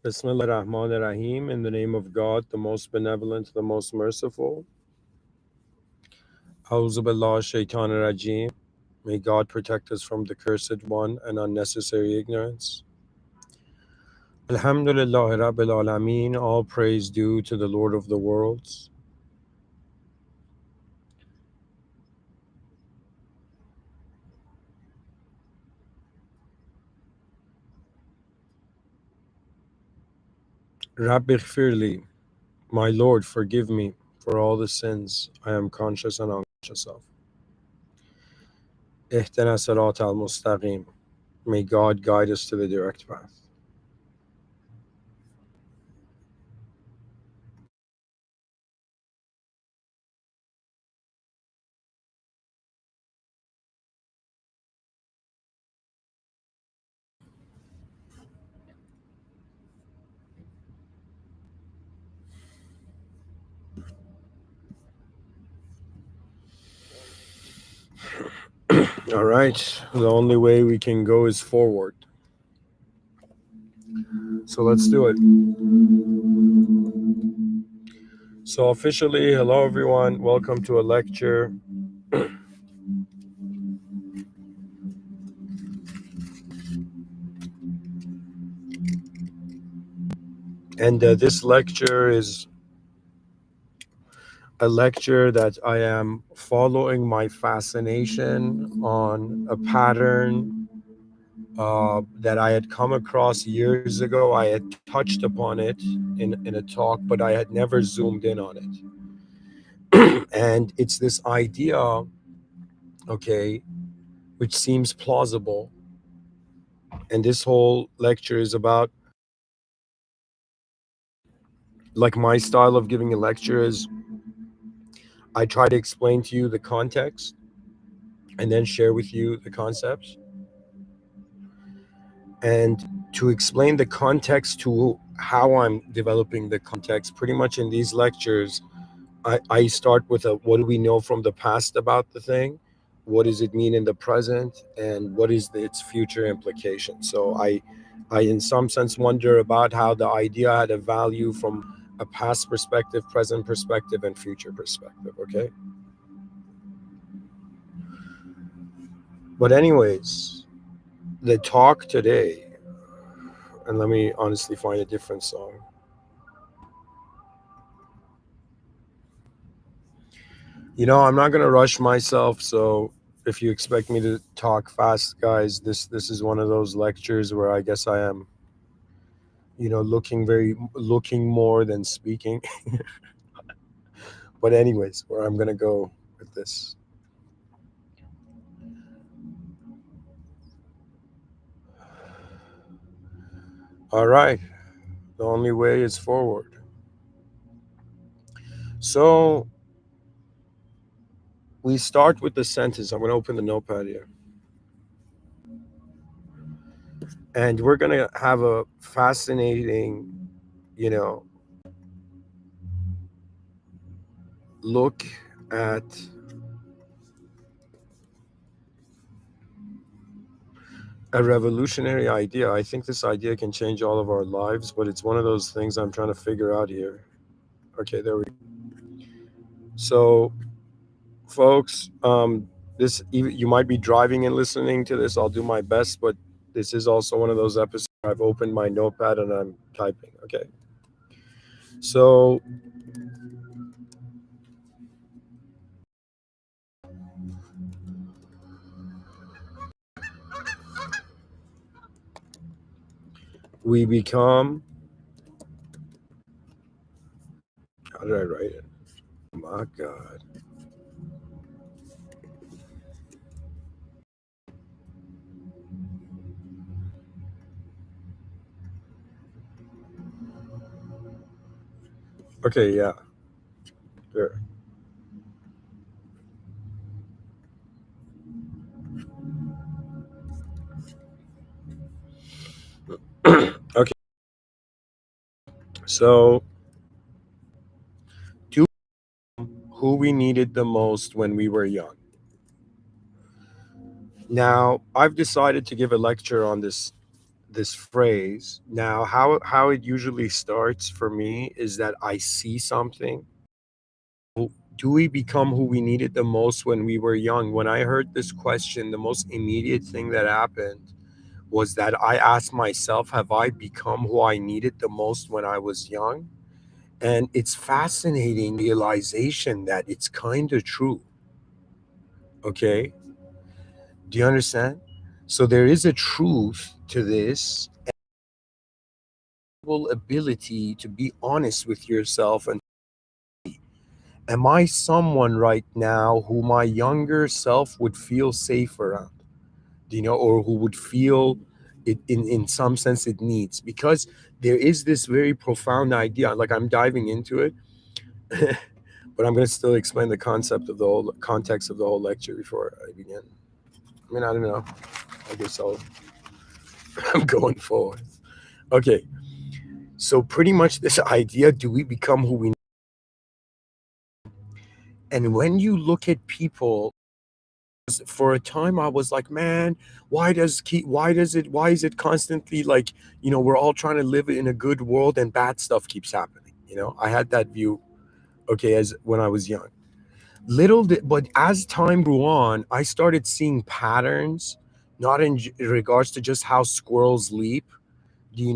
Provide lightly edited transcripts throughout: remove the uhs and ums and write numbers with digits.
Bismillah ar-Rahman ar-Rahim, in the name of God, the most benevolent, the most merciful. A'udhu billah shaitan rajim. May God protect us from the cursed one and unnecessary ignorance. Alhamdulillah Rabbil Alameen, all praise due to the Lord of the worlds. Rabbi Ghfirli, my Lord, forgive me for all the sins I am conscious and unconscious of. Ihdina Sirat al-Mustaqim. May God guide us to the direct path. All right, the only way we can go is forward. So let's do it. So officially, hello everyone, welcome to a lecture. And this lecture is a lecture that I am following my fascination on a pattern that I had come across years ago. I had touched upon it in a talk, but I had never zoomed in on it. And it's this idea, okay, which seems plausible. And this whole lecture is about, like, my style of giving a lecture is I try to explain to you the context and then share with you the concepts. And to explain the context to how I'm developing the context, pretty much in these lectures, I start with what do we know from the past about the thing? What does it mean in the present? And what is its future implication? So I, in some sense, wonder about how the idea had a value from a past perspective, present perspective, and future perspective, okay? But anyways, the talk today, and let me honestly find a different song. You know, I'm not gonna rush myself, so if you expect me to talk fast, guys, this is one of those lectures where I guess I am, looking more than speaking. But anyways, where I'm gonna go with this. All right, the only way is forward. So we start with the sentence. I'm gonna open the notepad here. And we're gonna have a fascinating, you know, look at a revolutionary idea. I think this idea can change all of our lives, but it's one of those things I'm trying to figure out here. Okay, there we go. So, folks, this you might be driving and listening to this. I'll do my best, but this is also one of those episodes where I've opened my notepad and I'm typing. Okay, so we become. How did I write it? Oh my God. Okay, yeah. There. Okay. So, do who we needed the most when we were young. Now, I've decided to give a lecture on this phrase. Now, how it usually starts for me is that I see something. Do we become who we needed the most when we were young? When I heard this question, the most immediate thing that happened was that I asked myself, have I become who I needed the most when I was young? And it's fascinating realization that it's kind of true. Okay. Do you understand? So there is a truth to this ability to be honest with yourself and am I someone right now who my younger self would feel safe around? Do you know, or who would feel it in some sense it needs? Because there is this very profound idea, like I'm diving into it, but I'm going to still explain the concept of the whole context of the whole lecture before I begin. I mean, I don't know. I guess I'm going forward. Okay. So pretty much this idea, do we become who we and when you look at people for a time I was like, man, why is it constantly like, we're all trying to live in a good world and bad stuff keeps happening. I had that view, okay, as when I was young. But as time grew on, I started seeing patterns, not in regards to just how squirrels leap,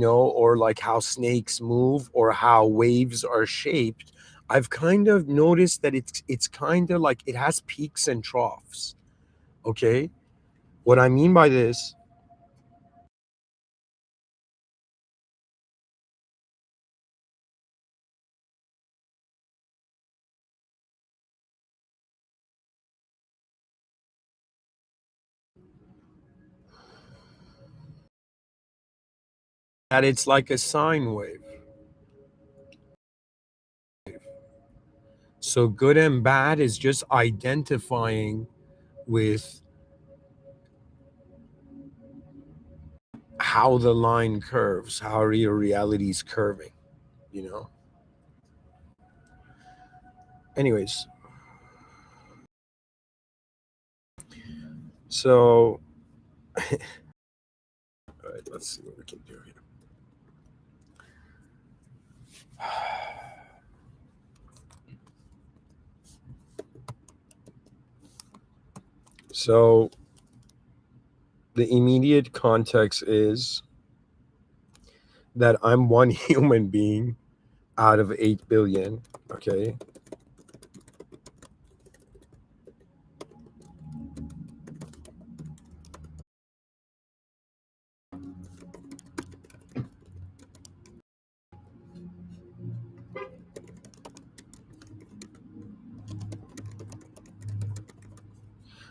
or like how snakes move or how waves are shaped. I've kind of noticed that it's kind of like it has peaks and troughs. Okay. What I mean by this, that it's like a sine wave. So good and bad is just identifying with how the line curves, how your reality is curving, you know? Anyways, so, all right, let's see what we can do here. So, the immediate context is that I'm one human being out of 8 billion. Okay.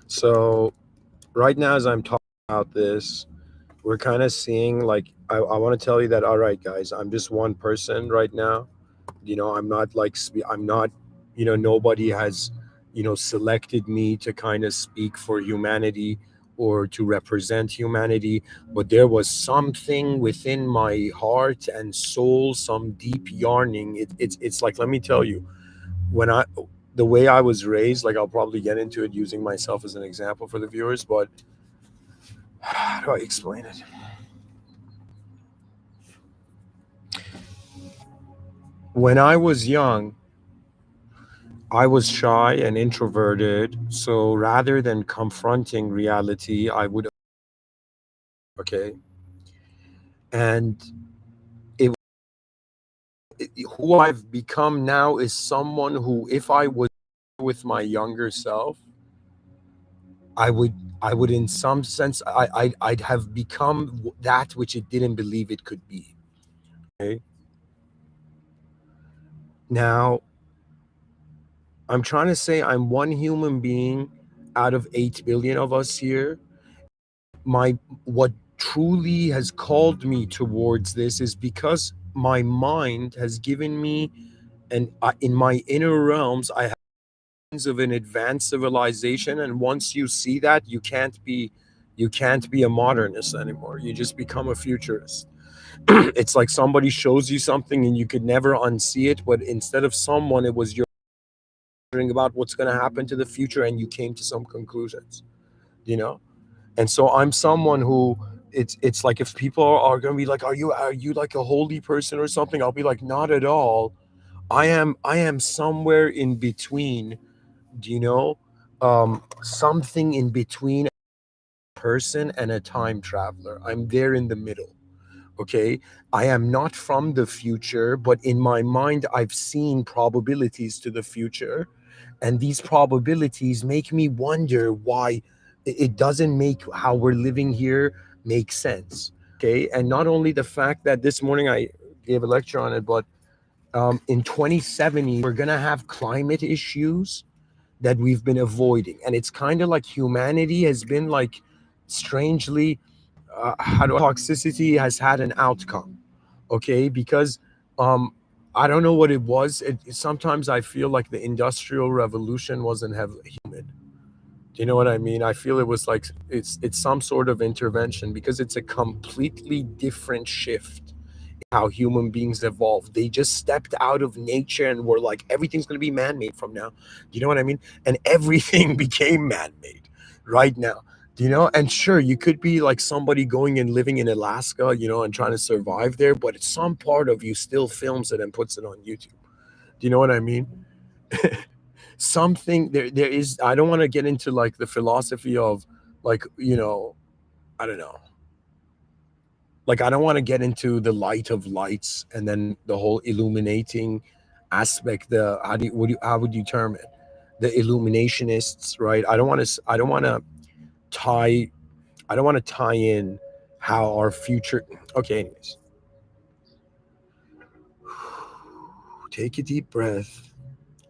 So, right now, as I'm talking about this, we're kind of seeing like, I want to tell you that, all right, guys, I'm just one person right now. I'm not like, I'm not, nobody has, selected me to kind of speak for humanity or to represent humanity. But there was something within my heart and soul, some deep yearning. It's like, let me tell you, when the way I was raised, like I'll probably get into it using myself as an example for the viewers, but how do I explain it? When I was young, I was shy and introverted. So rather than confronting reality, I would, okay. And it, who I've become now is someone who, if I was with my younger self, I would, in some sense, I'd have become that which it didn't believe it could be. Okay. Now, I'm trying to say I'm one human being out of 8 billion of us here. What truly has called me towards this is because my mind has given me, and in my inner realms I have signs of an advanced civilization, and once you see that, you can't be a modernist anymore. You just become a futurist. It's like somebody shows you something and you could never unsee it, but instead of someone, it was your wondering about what's going to happen to the future and you came to some conclusions. you know and so I'm someone who it's like if people are going to be like, are you like a holy person or something, I'll be like, not at all. I am somewhere in between. Do you know, something in between a person and a time traveler. I'm there in the middle. Okay, I am not from the future, but in my mind I've seen probabilities to the future, and these probabilities make me wonder why it doesn't make how we're living here make sense. Okay, and not only the fact that this morning I gave a lecture on it, but in 2070 we're gonna have climate issues that we've been avoiding, and it's kind of like humanity has been like strangely, how do toxicity has had an outcome. Okay, because um I don't know what it was. Sometimes I feel like the industrial revolution wasn't humid. Do you know what I mean? I feel it was like it's some sort of intervention, because it's a completely different shift how human beings evolved. They just stepped out of nature and were like, everything's going to be man made from now. Do you know what I mean? And everything became man made right now. Do you know? And sure, you could be like somebody going and living in Alaska, and trying to survive there, but some part of you still films it and puts it on YouTube. Do you know what I mean? Something there is. I don't want to get into like the philosophy of like, I don't know, like I don't want to get into the light of lights and then the whole illuminating aspect. The how would you term it, the illuminationists, right? Tie I don't want to tie in how our future. Okay, anyways, take a deep breath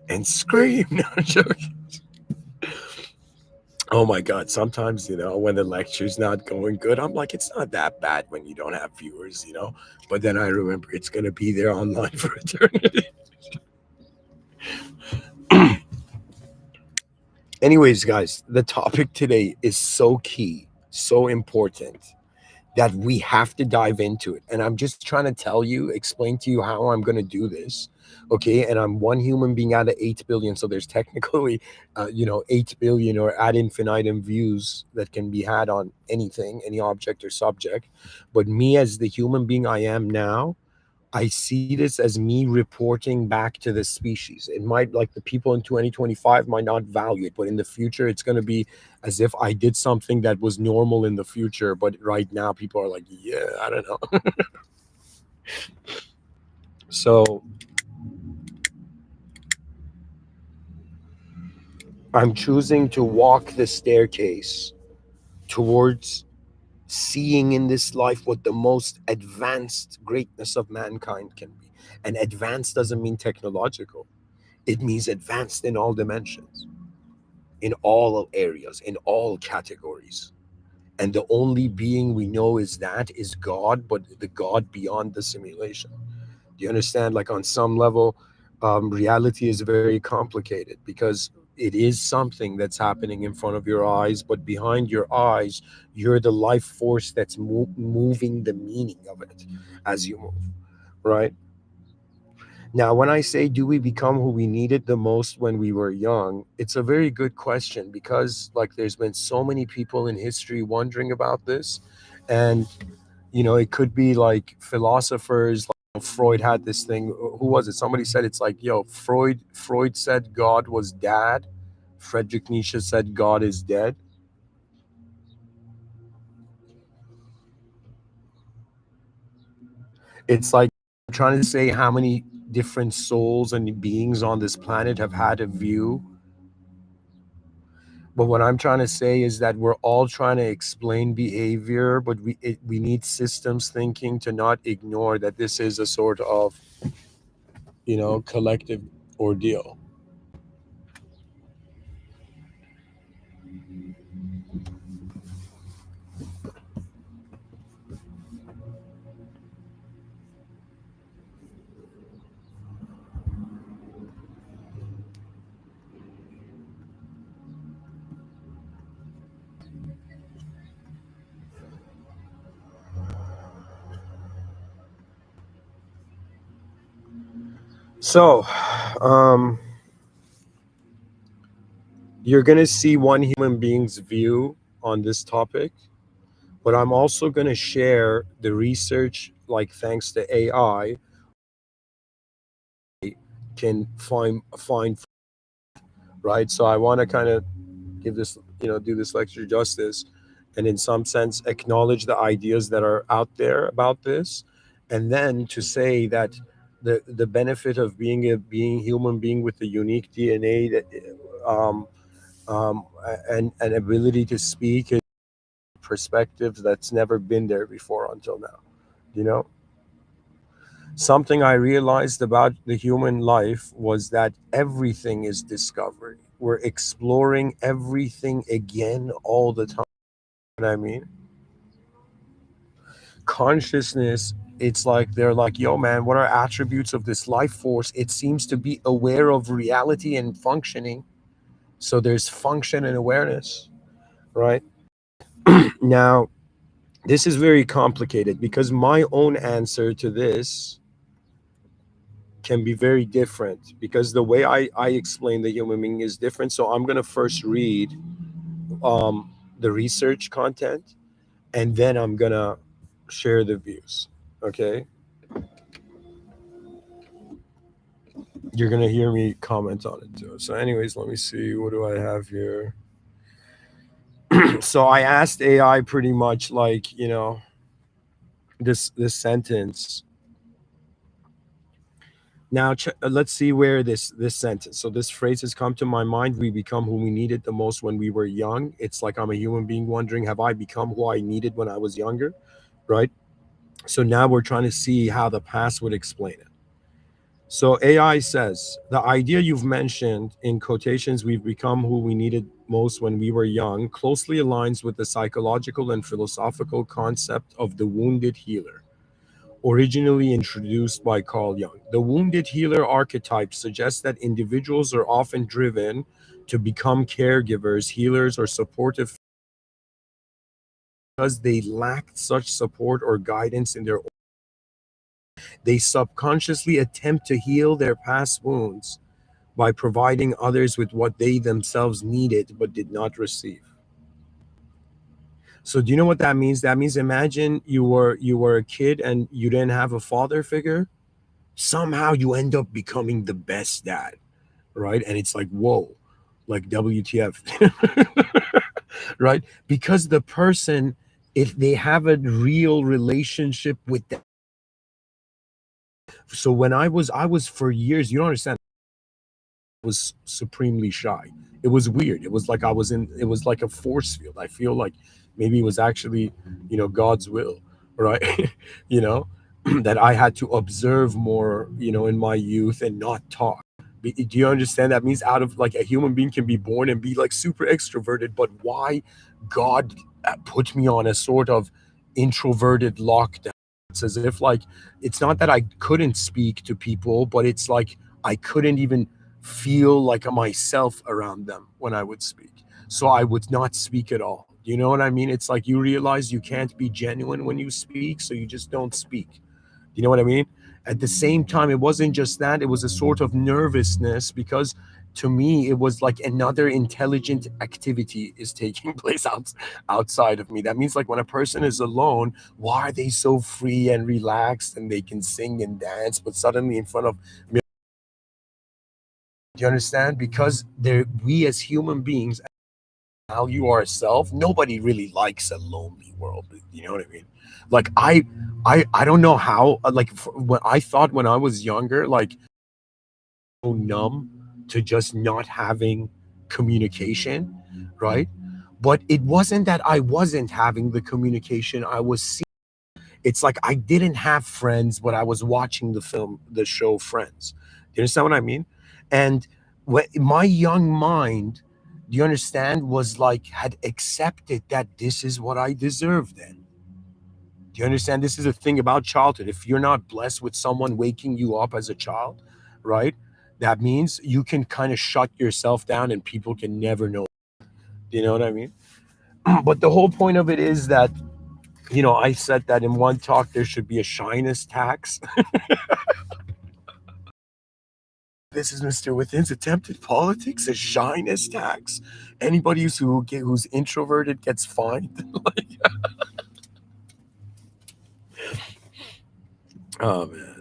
and scream. No, I'm joking. Oh my god, sometimes, when the lecture's not going good, I'm like, it's not that bad when you don't have viewers. But then I remember it's gonna be there online for eternity. Anyways, guys, the topic today is so key, so important, that we have to dive into it. And I'm just trying to explain to you how I'm going to do this. Okay. And I'm one human being out of 8 billion. So there's technically, 8 billion or ad infinitum views that can be had on anything, any object or subject. But me, as the human being I am now, I see this as me reporting back to the species. It might, like, the people in 2025 might not value it, but in the future, it's going to be as if I did something that was normal in the future. But right now, people are like, yeah, I don't know. So I'm choosing to walk the staircase towards seeing in this life what the most advanced greatness of mankind can be. And advanced doesn't mean technological, it means advanced in all dimensions, in all areas, in all categories. And the only being we know is God, but the God beyond the simulation. Do you understand? Like, on some level, reality is very complicated, because it is something that's happening in front of your eyes, but behind your eyes, you're the life force that's moving the meaning of it as you move, right? Now, when I say, do we become who we needed the most when we were young? It's a very good question, because, like, there's been so many people in history wondering about this. And, it could be like philosophers. Like, Freud had this thing. Who was it? Somebody said, it's like, yo, Freud said God was dad. Friedrich Nietzsche said God is dead. It's like trying to say how many different souls and beings on this planet have had a view. But what I'm trying to say is that we're all trying to explain behavior, but we need systems thinking to not ignore that this is a sort of, collective ordeal. So, um, you're gonna see one human being's view on this topic. but I'm also going to share the research, like thanks to AI, can find right. So I want to kind of give this, do this lecture justice, and in some sense acknowledge the ideas that are out there about this, and then to say that the benefit of being human being with a unique DNA, that um, and an ability to speak in perspectives that's never been there before until now. You know, something I realized about the human life was that everything is discovery. We're exploring everything again all the time. You know what I mean? Consciousness, it's like they're like, yo, man, what are attributes of this life force? It seems to be aware of reality and functioning. So there's function and awareness, right? Now, this is very complicated because my own answer to this can be very different because the way I explain the human being is different. So I'm going to first read um, the research content, and then I'm going to share the views. Okay. You're going to hear me comment on it too. So, anyways, let me see. What do I have here? So I asked AI pretty much like, this sentence. Now let's see where this sentence. So this phrase has come to my mind. We become who we needed the most when we were young. It's like I'm a human being wondering, have I become who I needed when I was younger, right? So now we're trying to see how the past would explain it. So AI says the idea you've mentioned in quotations, we've become who we needed most when we were young, closely aligns with the psychological and philosophical concept of the wounded healer, originally introduced by Carl Jung. The wounded healer archetype suggests that individuals are often driven to become caregivers, healers, or supportive because they lacked such support or guidance in their. They subconsciously attempt to heal their past wounds by providing others with what they themselves needed but did not receive. So do you know what that means? That means imagine you were a kid and you didn't have a father figure. Somehow you end up becoming the best dad, right? And it's like, whoa, like WTF, right? Because the person, if they have a real relationship with them. So when I was for years, you don't understand, was supremely shy. It was weird. It was like it was like a force field. I feel like maybe it was actually, God's will, right? you know, that I had to observe more, in my youth and not talk. Do you understand? That means out of like a human being can be born and be like super extroverted, but why God put me on a sort of introverted lockdown? It's as if like it's not that I couldn't speak to people, but it's like I couldn't even feel like myself around them when I would speak. So I would not speak at all. You know what I mean? It's like you realize you can't be genuine when you speak, so you just don't speak. You know what I mean? At the same time, it wasn't just that, it was a sort of nervousness because to me, it was like another intelligent activity is taking place outside of me. That means like when a person is alone, why are they so free and relaxed and they can sing and dance, but suddenly in front of me, do you understand? Because we as human beings value ourselves. Nobody really likes a lonely world. You know what I mean? Like I don't know how. Like when I thought when I was younger, like so numb to just not having communication, right? But it wasn't that I wasn't having the communication. I was seeing. It's like I didn't have friends, but I was watching the show Friends. Do you understand what I mean? And my young mind, do you understand, was like had accepted that this is what I deserve then. Do you understand? This is a thing about childhood. If you're not blessed with someone waking you up as a child, right? That means you can kind of shut yourself down and people can never know. Do you know what I mean? But the whole point of it is that, I said that in one talk there should be a shyness tax. This is Mr. Within's attempted politics, a shyness tax. Anybody who's introverted gets fined. Oh man.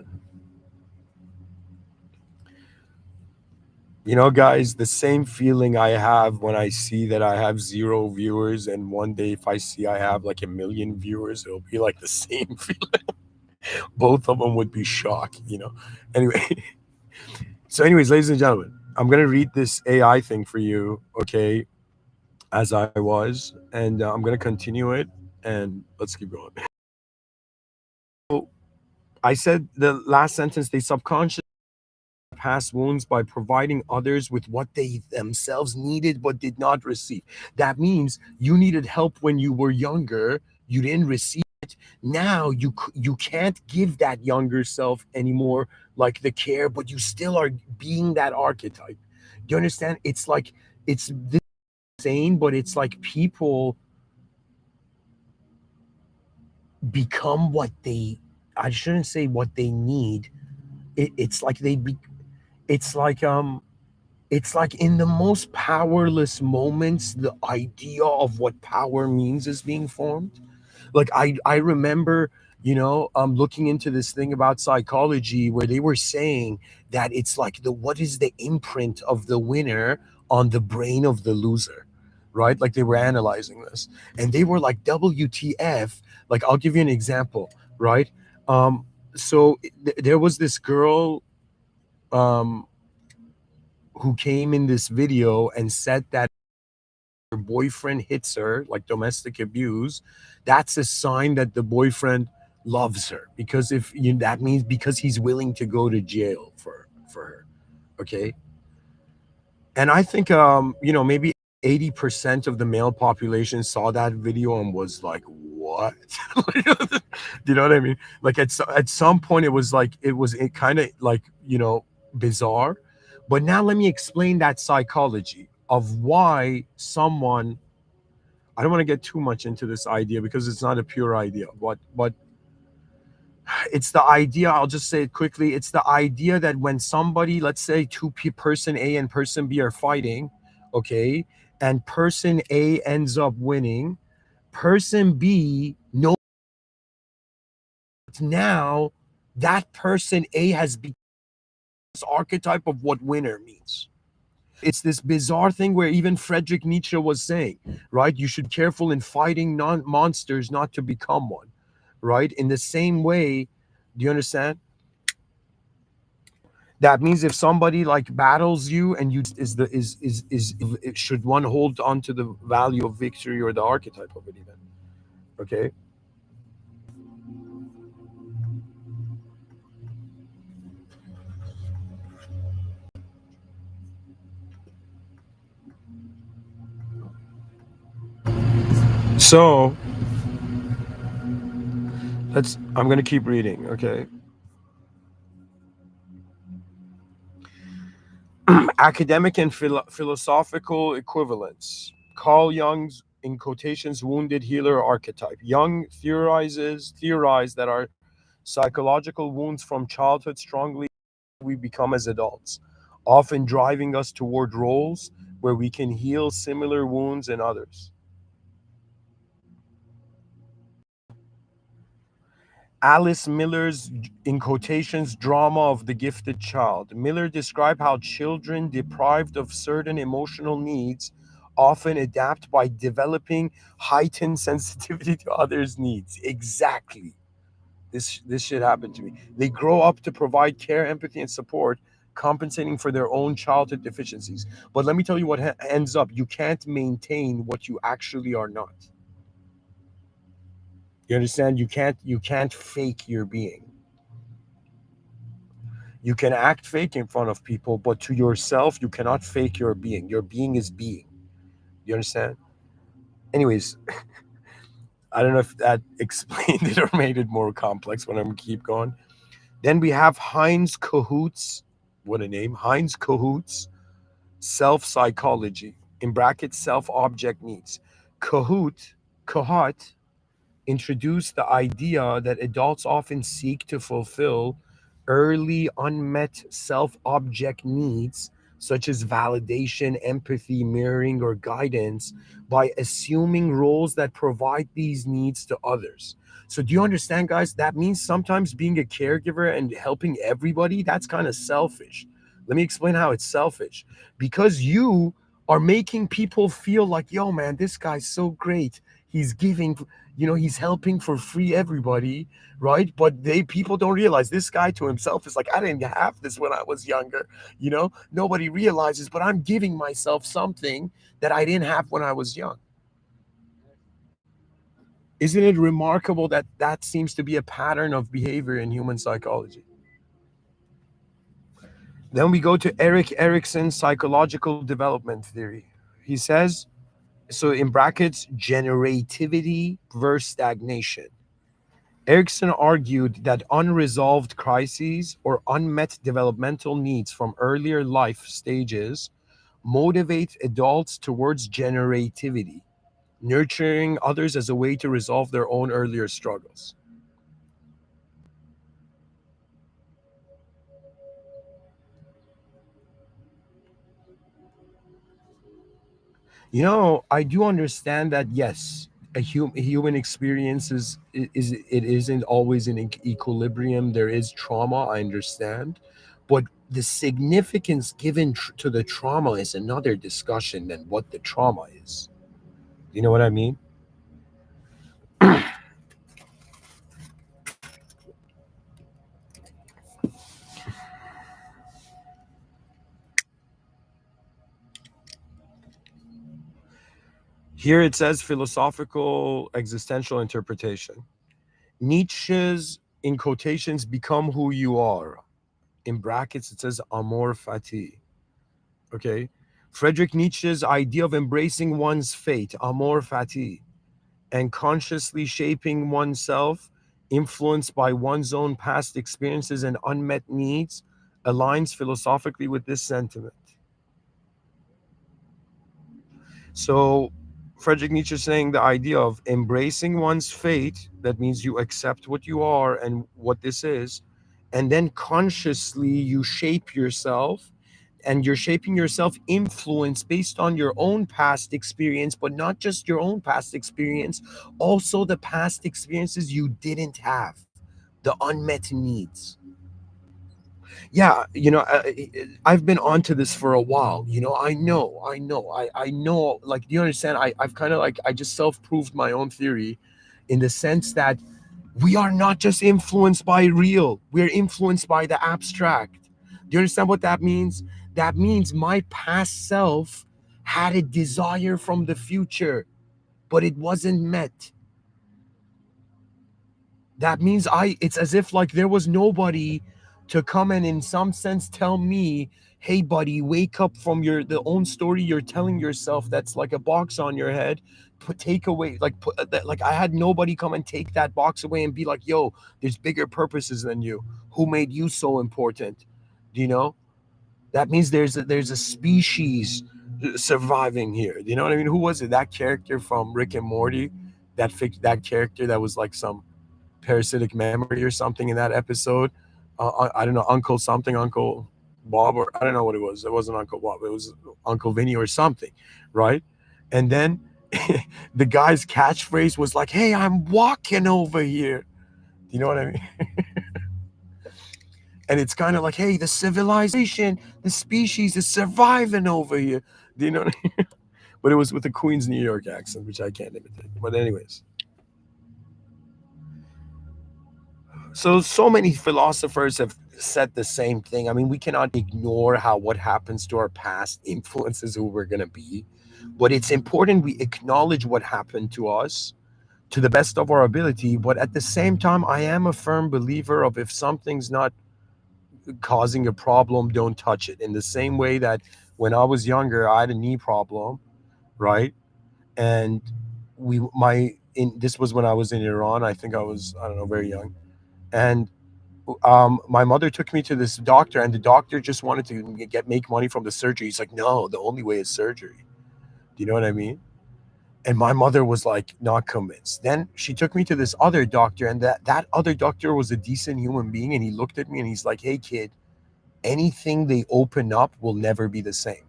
Guys, the same feeling I have when I see that I have zero viewers, and one day if I see I have like a million viewers, it'll be like the same feeling. Both of them would be shocked. Anyway, so, anyways, ladies and gentlemen, I'm going to read this AI thing for you, okay, as I was, and I'm going to continue it, and let's keep going. So, I said the last sentence, they subconsciously past wounds by providing others with what they themselves needed but did not receive. That means you needed help when you were younger, you didn't receive it. Now you can't give that younger self anymore like the care, but you still are being that archetype. Do you understand? It's like it's this insane, but it's like people become what they, I shouldn't say what they need. It's like it's like it's like in the most powerless moments the idea of what power means is being formed. Like I remember, looking into this thing about psychology where they were saying that it's like the what is the imprint of the winner on the brain of the loser, right? Like they were analyzing this, and they were like, WTF. Like, I'll give you an example, right? There was this girl, um who came in this video and said that her boyfriend hits her, like domestic abuse. That's a sign that the boyfriend loves her, because if you that means because he's willing to go to jail for her. Okay. And I think maybe 80% of the male population saw that video and was like, what? Do you know what I mean? Like at some point it kind of like, bizarre. But now let me explain that psychology of why someone, I don't want to get too much into this idea because it's not a pure idea. But it's the idea, I'll just say it quickly. It's the idea that when somebody, let's say person A and person B are fighting, okay, and person A ends up winning, person B knows now that person A has become this archetype of what winner means. It's this bizarre thing where even Friedrich Nietzsche was saying, right? You should be careful in fighting monsters not to become one, right? In the same way, do you understand? That means if somebody like battles you and you should one hold on to the value of victory or the archetype of it even. Okay. So I'm gonna keep reading. Okay. Academic and philosophical equivalents. Carl Jung's, in quotations, wounded healer archetype. Jung theorized that our psychological wounds from childhood strongly we become as adults, often driving us toward roles where we can heal similar wounds in others. Alice Miller's, in quotations, drama of the gifted child. Miller described how children deprived of certain emotional needs often adapt by developing heightened sensitivity to others' needs. Exactly. This shit happened to me. They grow up to provide care, empathy, and support, compensating for their own childhood deficiencies. But let me tell you what ends up. You can't maintain what you actually are not. You understand? You can't fake your being. You can act fake in front of people, but to yourself, you cannot fake your being. Your being is being. You understand? Anyways, I don't know if that explained it or made it more complex, but I'm gonna keep going. Then we have Heinz Cahoots. What a name. Heinz Cahoots, self psychology, in brackets, self object needs. Cahoot introduced the idea that adults often seek to fulfill early unmet self object needs such as validation, empathy, mirroring, or guidance, by assuming roles that provide these needs to others. So, do you understand, guys? That means sometimes being a caregiver and helping everybody, that's kind of selfish. Let me explain how it's selfish. Because you are making people feel like, yo, man, this guy's so great. He's giving, he's helping for free everybody, right? But people don't realize this guy to himself is like, I didn't have this when I was younger. Nobody realizes, but I'm giving myself something that I didn't have when I was young. Isn't it remarkable that that seems to be a pattern of behavior in human psychology? Then we go to Eric Erickson's psychological development theory. He says, so in brackets, generativity versus stagnation. Erickson argued that unresolved crises or unmet developmental needs from earlier life stages motivate adults towards generativity, nurturing others as a way to resolve their own earlier struggles. I do understand that yes, a human experience it isn't always in equilibrium. There is trauma, I understand, but the significance given to the trauma is another discussion than what the trauma is. You know what I mean? Here it says philosophical existential interpretation. Nietzsche's, in quotations, become who you are. In brackets, it says amor fati. Okay. Friedrich Nietzsche's idea of embracing one's fate, amor fati, and consciously shaping oneself, influenced by one's own past experiences and unmet needs, aligns philosophically with this sentiment. So, Friedrich Nietzsche is saying the idea of embracing one's fate, that means you accept what you are and what this is, and then consciously you shape yourself, and you're shaping yourself influence based on your own past experience, but not just your own past experience, also the past experiences you didn't have, the unmet needs. Yeah, I've been onto this for a while. I know, like, do you understand? I've kind of like, I just self-proved my own theory in the sense that we are not just influenced by real, we're influenced by the abstract. Do you understand what that means? That means my past self had a desire from the future, but it wasn't met. That means it's as if like there was nobody to come and in some sense tell me, hey buddy, wake up from the own story you're telling yourself that's like a box on your head. Take away, like, like, I had nobody come and take that box away and be like, yo, there's bigger purposes than you. Who made you so important? Do you know? That means there's a species surviving here. Do you know what I mean? Who was it? That character from Rick and Morty, that character that was like some parasitic memory or something in that episode. I don't know, Uncle something, Uncle Bob, or I don't know what it was. It wasn't Uncle Bob. It was Uncle Vinny or something, right? And then the guy's catchphrase was like, "Hey, I'm walking over here." You know what I mean? And it's kind of like, "Hey, the civilization, the species is surviving over here." Do you know what I mean? But it was with the Queen's New York accent, which I can't imitate. But anyways, so many philosophers have said the same thing. I mean, we cannot ignore how what happens to our past influences who we're going to be, but it's important we acknowledge what happened to us to the best of our ability. But at the same time, I am a firm believer of, if something's not causing a problem, don't touch it. In the same way that when I was younger, I had a knee problem, right? And this was when I was in Iran. I think I don't know, very young. And my mother took me to this doctor, and the doctor just wanted to make money from the surgery. He's like, no, the only way is surgery. Do you know what I mean? And my mother was like not convinced. Then she took me to this other doctor, and that other doctor was a decent human being. And he looked at me and he's like, hey kid, anything they open up will never be the same.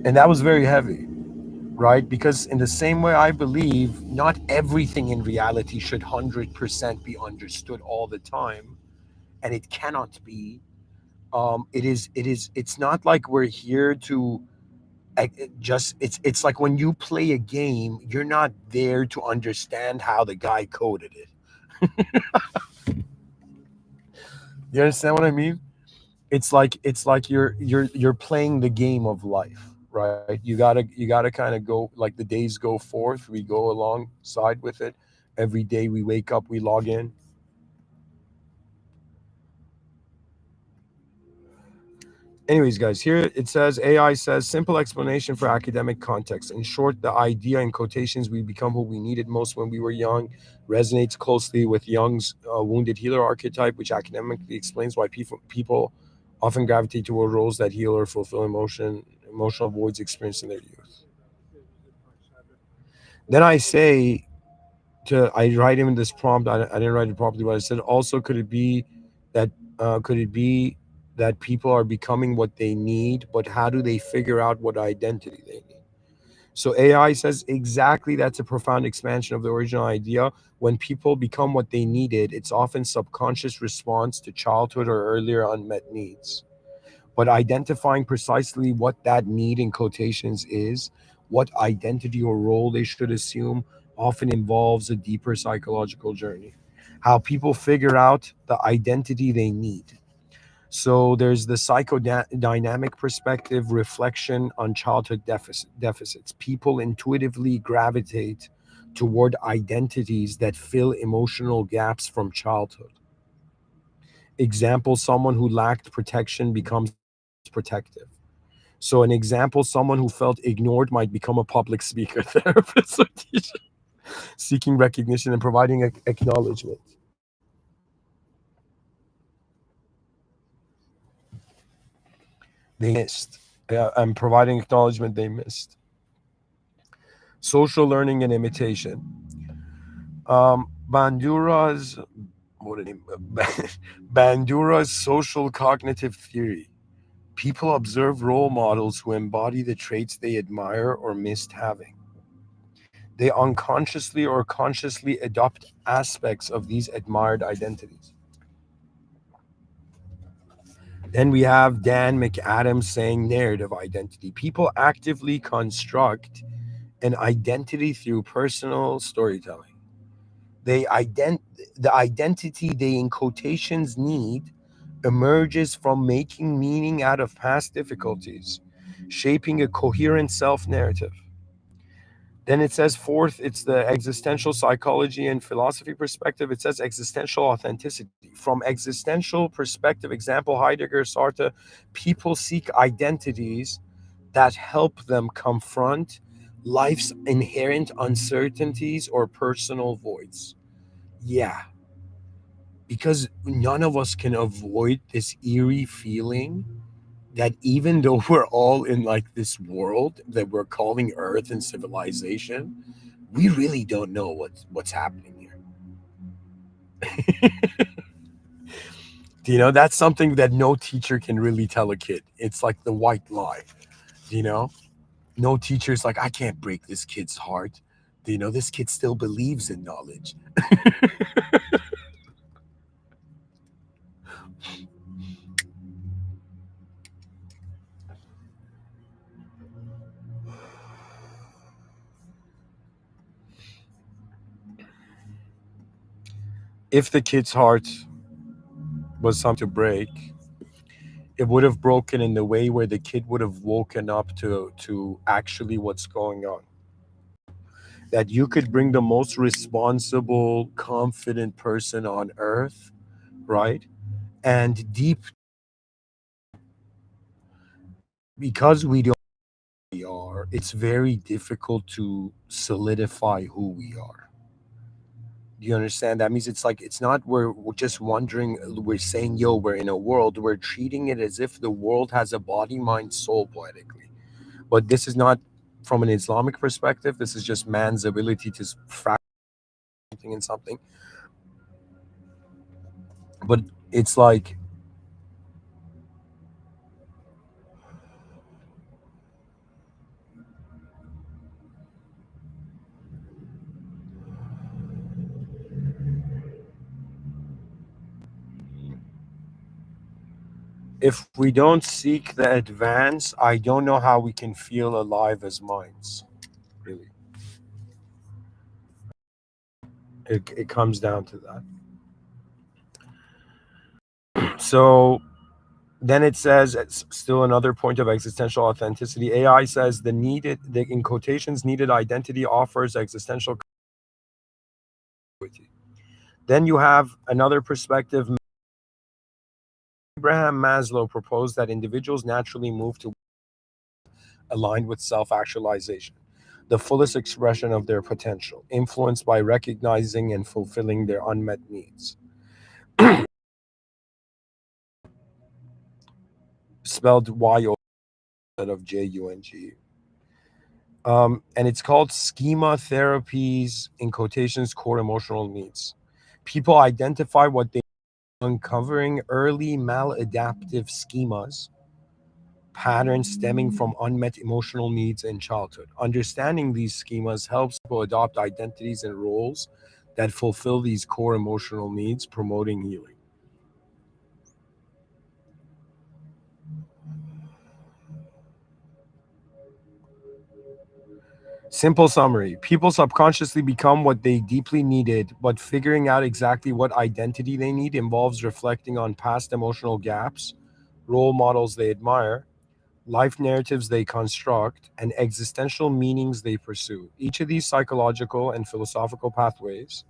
And that was very heavy, right? Because in the same way, I believe not everything in reality should 100% be understood all the time, and it cannot be. It's not like we're here to just it's like when you play a game, you're not there to understand how the guy coded it. You understand what I mean? It's like you're playing the game of life, right? You gotta kind of go, like, the days go forth, we go alongside with it. Every day we wake up, we log in. Anyways, guys, here it says AI says simple explanation for academic context. In short, the idea in quotations we become who we needed most when we were young resonates closely with Jung's wounded healer archetype, which academically explains why people often gravitate toward roles that heal or fulfill emotional voids experienced in their youth. Then I say I write him in this prompt. I didn't write it properly, but I said also that could it be that people are becoming what they need, but how do they figure out what identity they need? So AI says exactly that's a profound expansion of the original idea. When people become what they needed, it's often subconscious response to childhood or earlier unmet needs. But identifying precisely what that need in quotations is, what identity or role they should assume, often involves a deeper psychological journey. How people figure out the identity they need. So there's the psychodynamic perspective, reflection on childhood deficits. People intuitively gravitate toward identities that fill emotional gaps from childhood. Example, someone who lacked protection becomes protective. So, an example, someone who felt ignored might become a public speaker, therapist, or teacher, seeking recognition and providing acknowledgement. They missed. And providing acknowledgement they missed. Social learning and imitation. Bandura's what a name? Bandura's social cognitive theory. People observe role models who embody the traits they admire or missed having. They unconsciously or consciously adopt aspects of these admired identities. Then we have Dan McAdams saying narrative identity. People actively construct an identity through personal storytelling. They the identity they in quotations need emerges from making meaning out of past difficulties, shaping a coherent self narrative. Then it says fourth, it's the existential psychology and philosophy perspective. It says existential authenticity. From existential perspective, example Heidegger, Sartre, people seek identities that help them confront life's inherent uncertainties or personal voids. Yeah, because none of us can avoid this eerie feeling that even though we're all in like this world that we're calling Earth and civilization, we really don't know what's happening here. That's something that no teacher can really tell a kid. It's like the white lie. You know, no teacher's like, I can't break this kid's heart. This kid still believes in knowledge. If the kid's heart was something to break, it would have broken in the way where the kid would have woken up to actually what's going on. That you could bring the most responsible, confident person on earth, right? And deep, because we don't know who we are, it's very difficult to solidify who we are. Do you understand? That means it's like it's not we're just wondering, we're saying, yo, we're in a world, we're treating it as if the world has a body, mind, soul poetically. But this is not from an Islamic perspective, this is just man's ability to fracture something in something. But it's like, if we don't seek the advance, I don't know how we can feel alive as minds. Really, it comes down to that. So then it says, it's still another point of existential authenticity. AI says the in quotations, needed identity offers existential continuity. Then you have another perspective. Abraham Maslow proposed that individuals naturally move to aligned with self actualization, the fullest expression of their potential, influenced by recognizing and fulfilling their unmet needs. Spelled Y O instead of JUNG. And it's called schema therapies, in quotations, core emotional needs. People identify what they uncovering early maladaptive schemas, patterns stemming from unmet emotional needs in childhood. Understanding these schemas helps people adopt identities and roles that fulfill these core emotional needs, promoting healing. Simple summary: people subconsciously become what they deeply needed, but figuring out exactly what identity they need involves reflecting on past emotional gaps, role models they admire, life narratives they construct, and existential meanings they pursue. Each of these psychological and philosophical pathways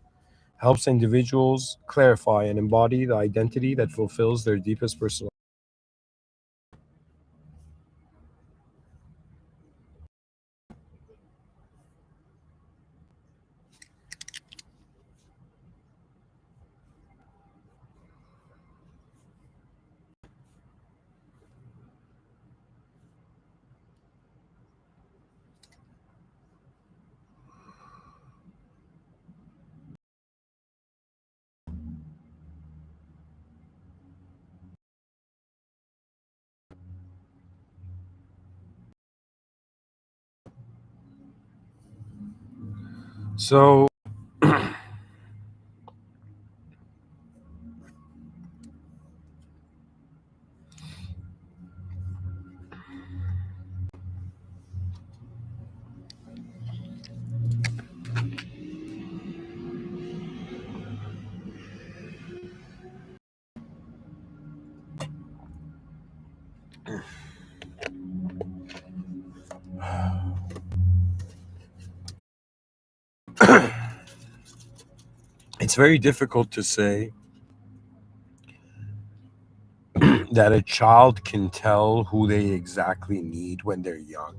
helps individuals clarify and embody the identity that fulfills their deepest personal. So it's very difficult to say that a child can tell who they exactly need when they're young.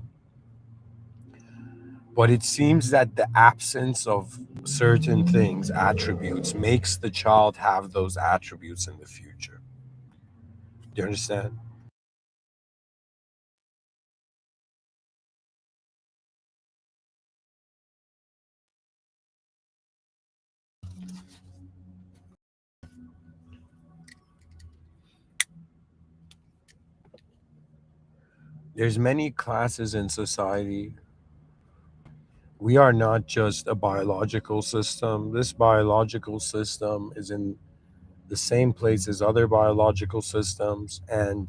But it seems that the absence of certain things, attributes, makes the child have those attributes in the future. Do you understand? There's many classes in society. We are not just a biological system. This biological system is in the same place as other biological systems, and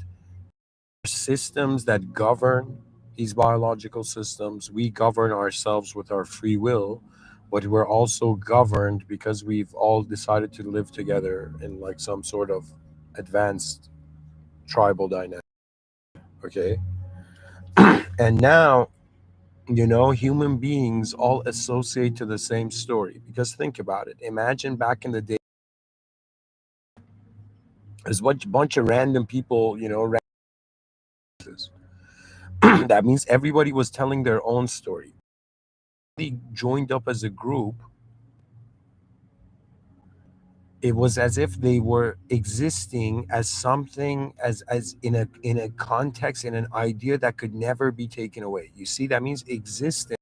systems that govern these biological systems. We govern ourselves with our free will, but we're also governed because we've all decided to live together in like some sort of advanced tribal dynamic. Okay. And now, human beings all associate to the same story, because think about it. Imagine back in the day, there's a bunch of random people, that means everybody was telling their own story. They joined up as a group. It was as if they were existing as something, as in a context, in an idea that could never be taken away. You see, that means existence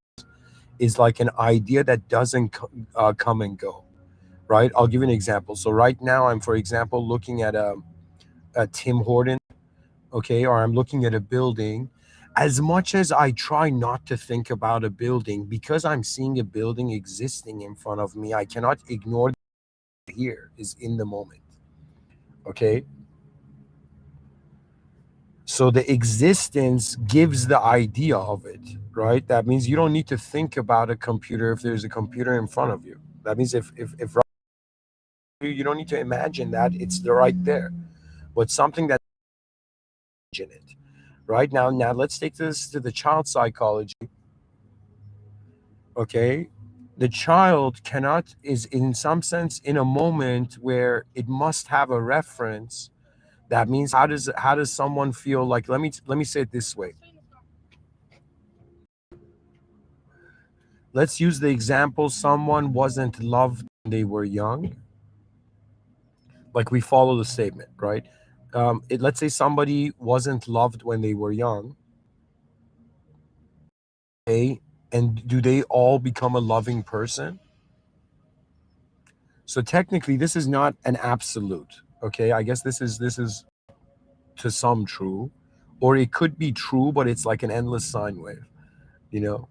is like an idea that doesn't come and go. right? I'll give you an example. So right now I'm, for example, looking at a Tim Horton, okay, or I'm looking at a building. As much as I try not to think about a building, because I'm seeing a building existing in front of me, I cannot ignore here is in the moment. Okay. So the existence gives the idea of it, right? That means you don't need to think about a computer if there's a computer in front of you. That means if right, you don't need to imagine that it's right there. But something that in it. Right now let's take this to the child psychology. Okay. The child cannot is in some sense in a moment where it must have a reference. That means how does someone feel like, let me say it this way. Let's use the example someone wasn't loved when they were young. Like we follow the statement, right? Let's say somebody wasn't loved when they were young, okay? And do they all become a loving person? So technically, this is not an absolute. Okay, I guess this is to some true, or it could be true, but it's like an endless sine wave. You know.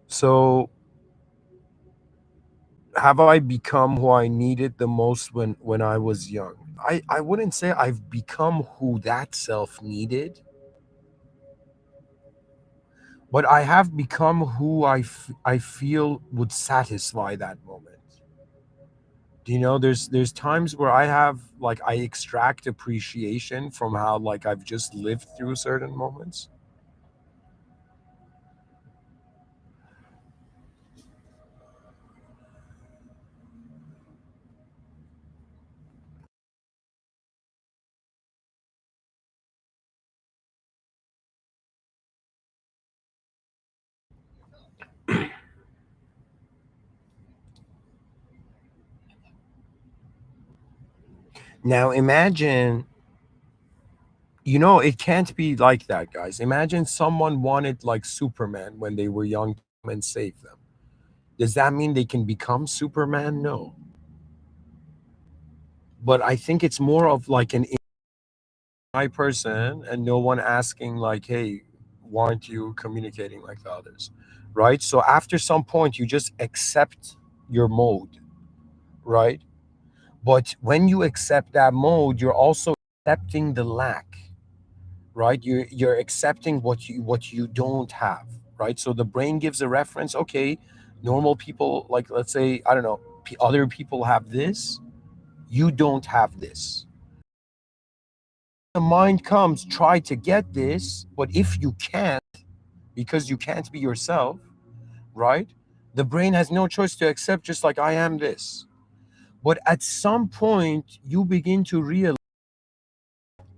So have I become who I needed the most when I was young? I wouldn't say I've become who that self needed, but I have become who I feel would satisfy that moment. Do you know, there's times where I have like I extract appreciation from how like I've just lived through certain moments. Now imagine, it can't be like that, guys. Imagine someone wanted like Superman when they were young to come and save them. Does that mean they can become Superman? No. But I think it's more of like an I person and no one asking like, hey, why aren't you communicating like the others? Right? So after some point you just accept your mode, right? But when you accept that mode, you're also accepting the lack, right? You're accepting what you don't have, right? So the brain gives a reference. Okay, normal people, like let's say, I don't know, other people have this, you don't have this. The mind comes, try to get this, but if you can't, because you can't be yourself, right? The brain has no choice to accept, just like I am this. But at some point you begin to realize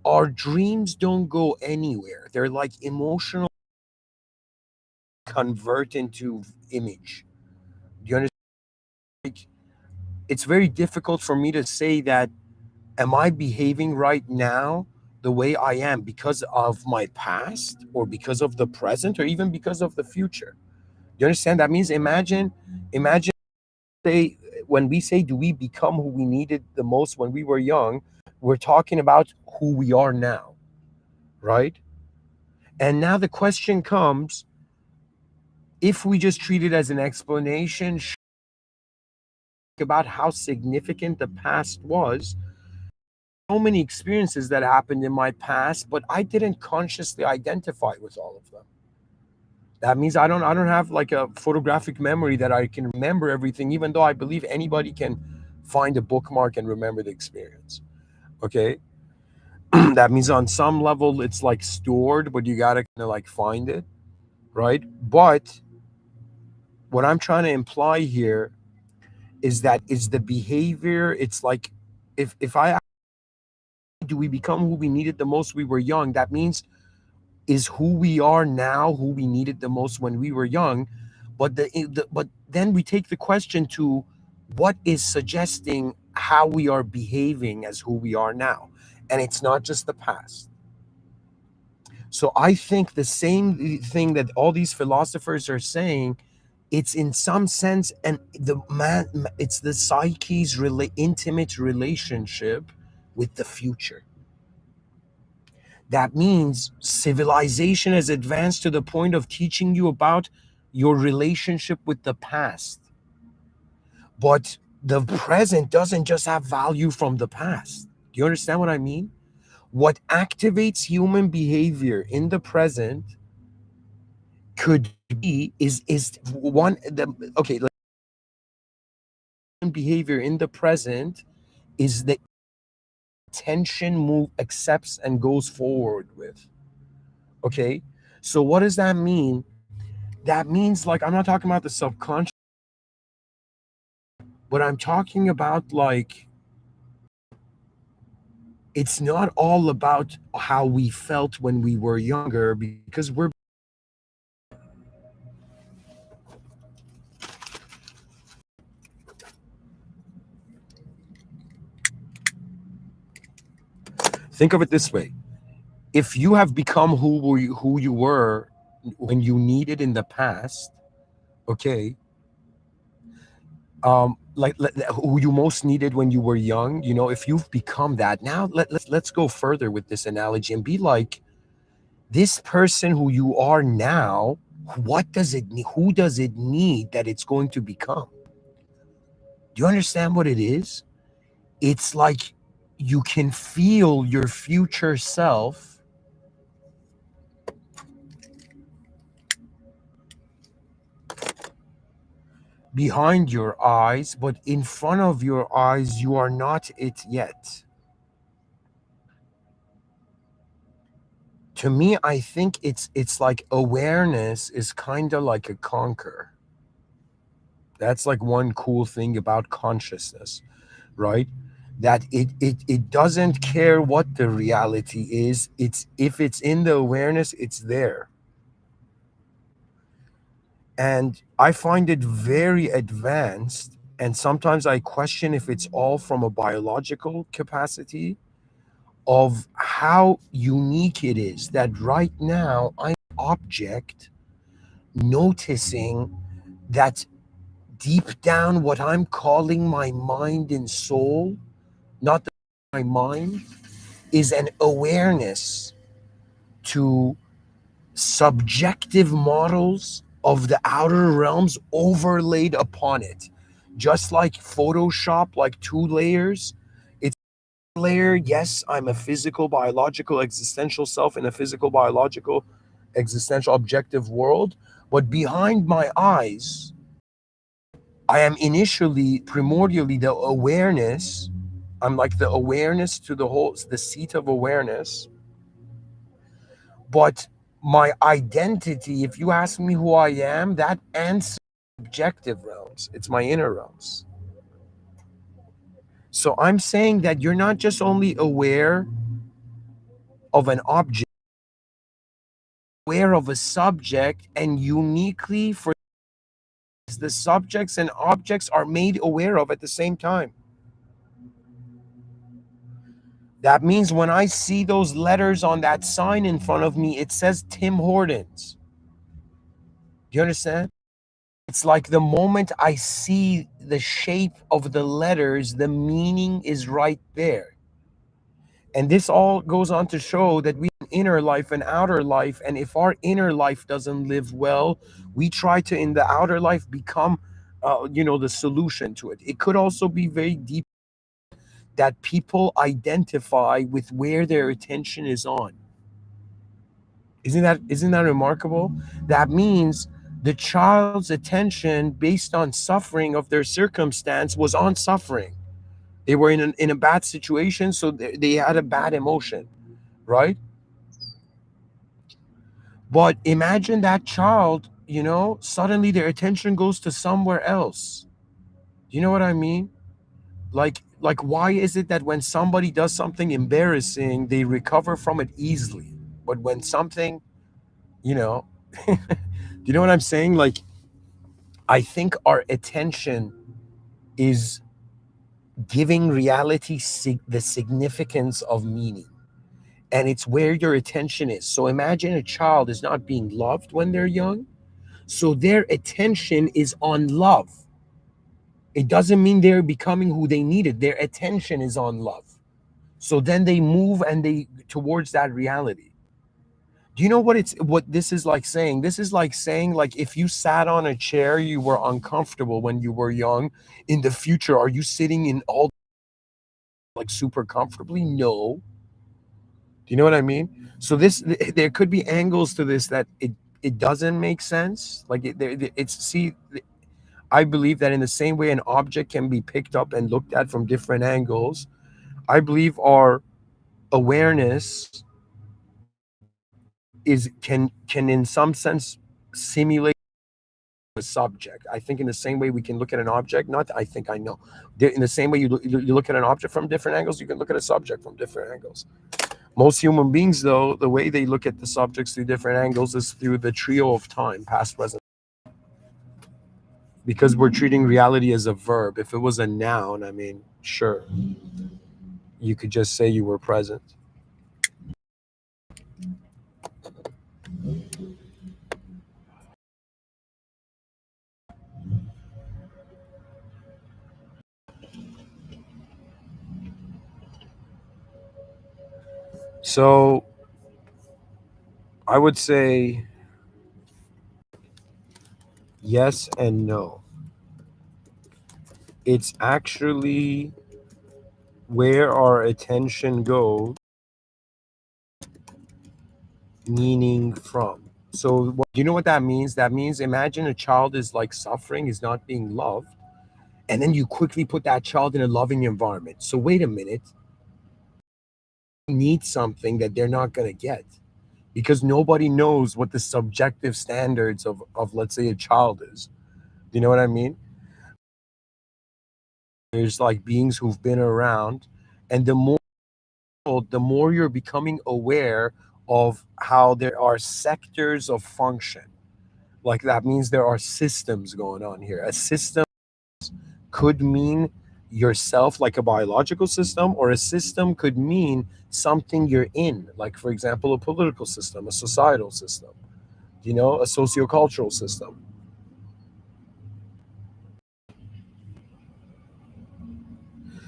our dreams don't go anywhere. They're like emotional convert into image. Do you understand? Like, it's very difficult for me to say that, am I behaving right now the way I am because of my past or because of the present or even because of the future? You understand? That means imagine say when we say do we become who we needed the most when we were young, we're talking about who we are now, right? And now the question comes, if we just treat it as an explanation about how significant the past was, so many experiences that happened in my past, but I didn't consciously identify with all of them. That means I don't have like a photographic memory that I can remember everything, even though I believe anybody can find a bookmark and remember the experience. Okay. That means on some level it's like stored, but you gotta kind of like find it, right? But what I'm trying to imply here is that is the behavior. It's like if I do we become who we needed the most we were young, that means is who we are now who we needed the most when we were young. But but then we take the question to what is suggesting how we are behaving as who we are now, and it's not just the past. So I think the same thing that all these philosophers are saying it's in some sense, and the man, it's the psyche's intimate relationship with the future. That means civilization has advanced to the point of teaching you about your relationship with the past. But the present doesn't just have value from the past. Do you understand what I mean? What activates human behavior in the present could be is one the okay, like, behavior in the present is the tension move accepts and goes forward with. Okay? So what does that mean? That means, like, I'm not talking about the subconscious, but I'm talking about, like, it's not all about how we felt when we were younger, because we're think of it this way. If you have become who you were when you needed in the past, okay, who you most needed when you were young, if you've become that now, let's go further with this analogy and be like, this person who you are now, what does it need? Who does it need that it's going to become? Do you understand what it is? It's like you can feel your future self behind your eyes, but in front of your eyes, you are not it yet. To me, I think it's like awareness is kind of like a conquer. That's like one cool thing about consciousness, right? That it doesn't care what the reality is. It's if it's in the awareness, it's there. And I find it very advanced. And sometimes I question if it's all from a biological capacity of how unique it is that right now I'm an object noticing that deep down what I'm calling my mind and soul, not my mind, is an awareness to subjective models of the outer realms overlaid upon it. Just like Photoshop, like two layers. It's a layer, yes, I'm a physical, biological, existential self in a physical, biological, existential, objective world. But behind my eyes, I am initially, primordially, the awareness. I'm like the awareness to the whole, the seat of awareness. But my identity, if you ask me who I am, that answers objective realms. It's my inner realms. So I'm saying that you're not just only aware of an object, aware of a subject, and uniquely for the subjects and objects are made aware of at the same time. That means when I see those letters on that sign in front of me, it says Tim Hortons. Do you understand? It's like the moment I see the shape of the letters, the meaning is right there. And this all goes on to show that we have an inner life and outer life. And if our inner life doesn't live well, we try to, in the outer life, become, the solution to it. It could also be very deep that people identify with where their attention is on. Isn't that remarkable? That means the child's attention based on suffering of their circumstance was on suffering. They were in a bad situation, so they had a bad emotion, right? But imagine that child, suddenly their attention goes to somewhere else. You know what I mean? Like why is it that when somebody does something embarrassing, they recover from it easily, but when something, you know, do you know what I'm saying? Like, I think our attention is giving reality the significance of meaning. And it's where your attention is. So imagine a child is not being loved when they're young. So their attention is on love. It doesn't mean they're becoming who they needed. Their attention is on love. So then they move and they towards that reality. Do you know what this is like saying? This is like saying, like, if you sat on a chair, you were uncomfortable when you were young. In the future, are you sitting in all like super comfortably? No. Do you know what I mean? So there could be angles to this that it doesn't make sense. Like it's see, I believe that in the same way an object can be picked up and looked at from different angles, I believe our awareness can in some sense simulate a subject. I think in the same way we can look at an object, not I think I know. In the same way you look at an object from different angles, you can look at a subject from different angles. Most human beings, though, the way they look at the subjects through different angles is through the trio of time, past, present. Because we're treating reality as a verb. If it was a noun, I mean, sure, you could just say you were present. So I would say yes and no. It's actually where our attention goes, meaning from. So, do you know what that means? That means imagine a child is like suffering, is not being loved, and then you quickly put that child in a loving environment. So, wait a minute, need something that they're not going to get because nobody knows what the subjective standards of, let's say, a child is. Do you know what I mean? There's like beings who've been around, and the more you're becoming aware of how there are sectors of function. Like that means there are systems going on here. A system could mean yourself, like a biological system, or a system could mean something you're in, like, for example, a political system, a societal system, a sociocultural system.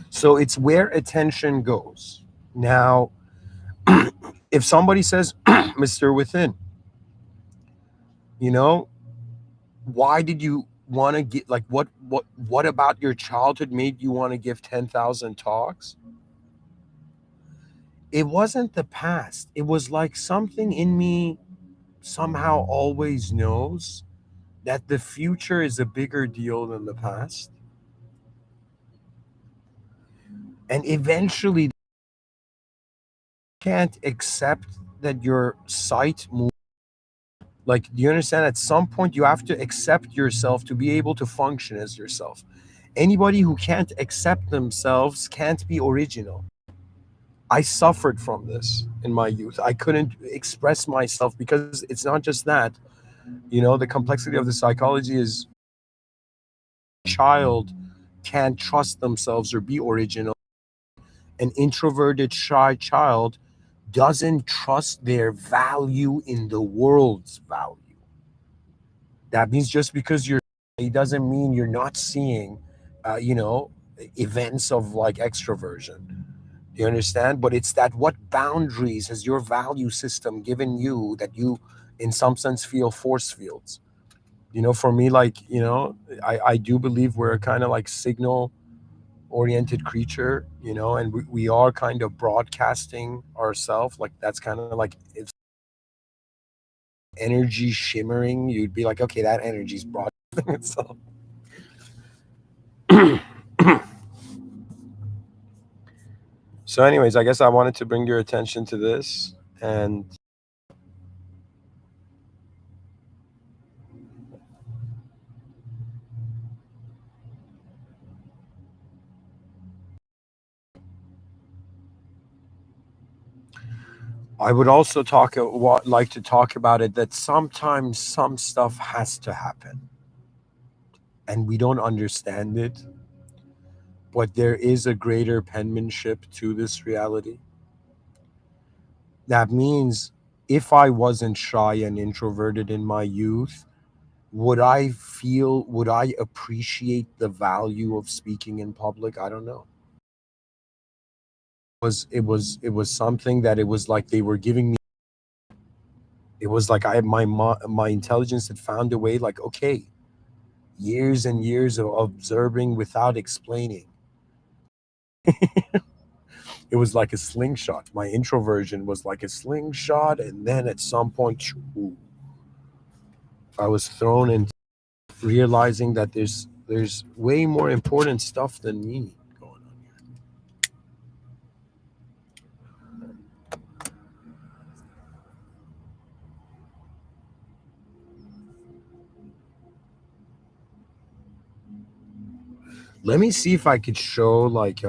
So it's where attention goes. Now, if somebody says, Mr. Within, you know, why did you want to get, like, what about your childhood made you want to give 10,000 talks? It wasn't the past. It was like something in me somehow always knows that the future is a bigger deal than the past. And eventually, you can't accept that your sight moves. Like, do you understand? At some point, you have to accept yourself to be able to function as yourself. Anybody who can't accept themselves can't be original. I suffered from this in my youth. I couldn't express myself because it's not just that. The complexity of the psychology is child can't trust themselves or be original. An introverted, shy child doesn't trust their value in the world's value. That means just because it doesn't mean you're not seeing, uh, you know, events of like extroversion. Do you understand? But it's that what boundaries has your value system given you that you, in some sense, feel force fields. For me, like, I do believe we're a kind of like signal oriented creature, and we are kind of broadcasting ourselves. Like that's kind of like it's energy shimmering. You'd be like, okay, that energy's broadcasting itself. So, anyways, I guess I wanted to bring your attention to this, and I would also like to talk about it that sometimes some stuff has to happen, and we don't understand it, but there is a greater penmanship to this reality. That means if I wasn't shy and introverted in my youth, would I appreciate the value of speaking in public? I don't know. It was something that it was like they were giving me. It was like I had my intelligence had found a way, like, okay, years and years of observing without explaining. It was like a slingshot. My introversion was like a slingshot, and then at some point, I was thrown into realizing that there's way more important stuff than me going on. Let me see if I could show like